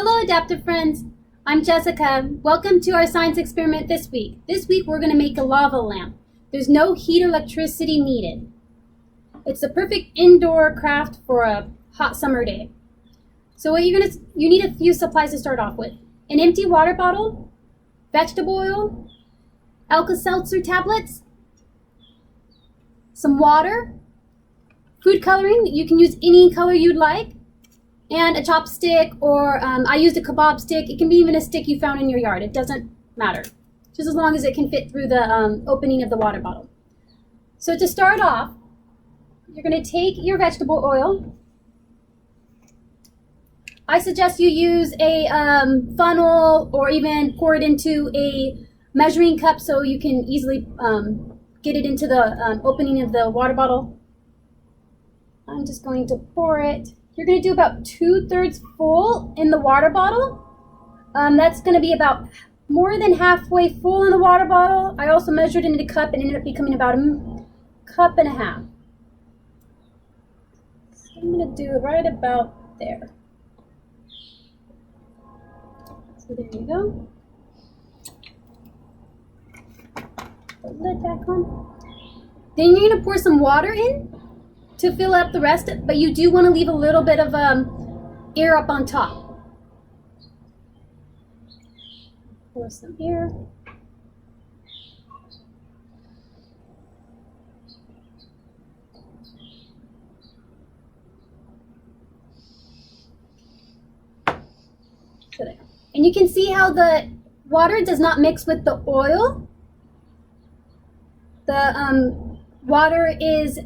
Hello, adaptive friends. I'm Jessica. Welcome to our science experiment this week. This week we're going to make a lava lamp. There's no heat or electricity needed. It's the perfect indoor craft for a hot summer day. So what you need a few supplies to start off with. An empty water bottle, vegetable oil, Alka-Seltzer tablets, some water, food coloring. You can use any color you'd like, and a chopstick, or I used a kebab stick. It can be even a stick you found in your yard. It doesn't matter, just as long as it can fit through the opening of the water bottle. So to start off, you're going to take your vegetable oil. I suggest you use a funnel, or even pour it into a measuring cup so you can easily get it into the opening of the water bottle. I'm just going to pour it. You're going to do about 2/3 full in the water bottle. That's going to be about more than halfway full in the water bottle. I also measured it in a cup and it ended up becoming about a cup and a half. So I'm going to do it right about there. So there you go. Put the lid back on. Then you're going to pour some water in to fill up the rest, but you do want to leave a little bit of air up on top. Pour some air. So there. And you can see how the water does not mix with the oil. The water is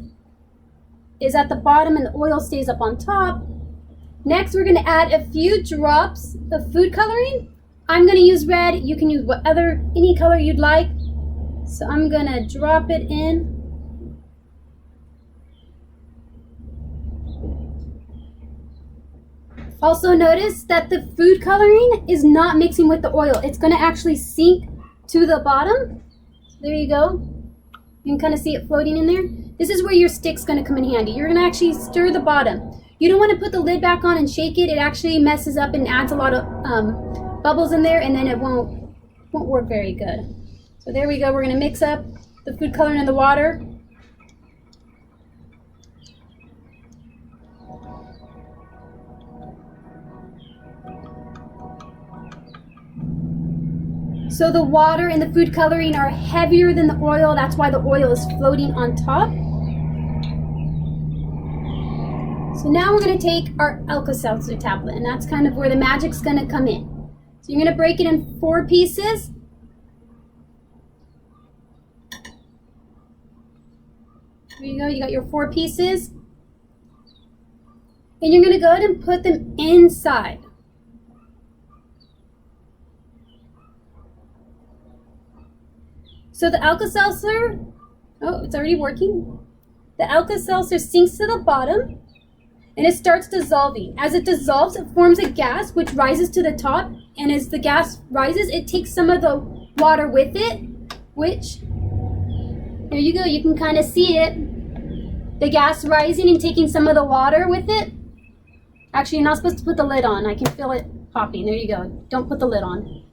at the bottom and the oil stays up on top. Next, we're going to add a few drops of food coloring. I'm going to use red. You can use any color you'd like. So I'm going to drop it in. Also notice that the food coloring is not mixing with the oil. It's going to actually sink to the bottom. There you go. You can kind of see it floating in there. This is where your stick's going to come in handy. You're going to actually stir the bottom. You don't want to put the lid back on and shake it. It actually messes up and adds a lot of bubbles in there, and then it won't work very good. So there we go. We're going to mix up the food coloring and the water. So the water and the food coloring are heavier than the oil. That's why the oil is floating on top. So now we're going to take our Alka-Seltzer tablet, and that's kind of where the magic's going to come in. So you're going to break it in 4 pieces. There you go. You got your 4 pieces. And you're going to go ahead and put them inside. So the Alka-Seltzer, oh, it's already working. The Alka-Seltzer sinks to the bottom and it starts dissolving. As it dissolves, it forms a gas which rises to the top, and as the gas rises, it takes some of the water with it, which, there you go, you can kind of see it. The gas rising and taking some of the water with it. Actually, you're not supposed to put the lid on. I can feel it popping. There you go. Don't put the lid on.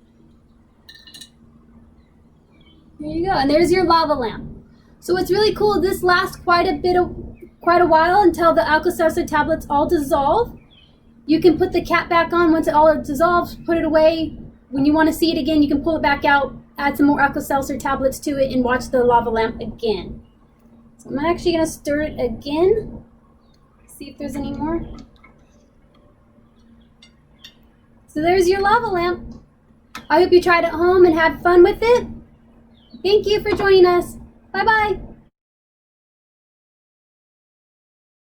There you go, and there's your lava lamp. So what's really cool, this lasts quite a while until the Alka-Seltzer tablets all dissolve. You can put the cap back on once it all dissolves, put it away. When you want to see it again, you can pull it back out, add some more Alka-Seltzer tablets to it, and watch the lava lamp again. So I'm actually going to stir it again, see if there's any more. So there's your lava lamp. I hope you tried it at home and had fun with it. Thank you for joining us. Bye-bye.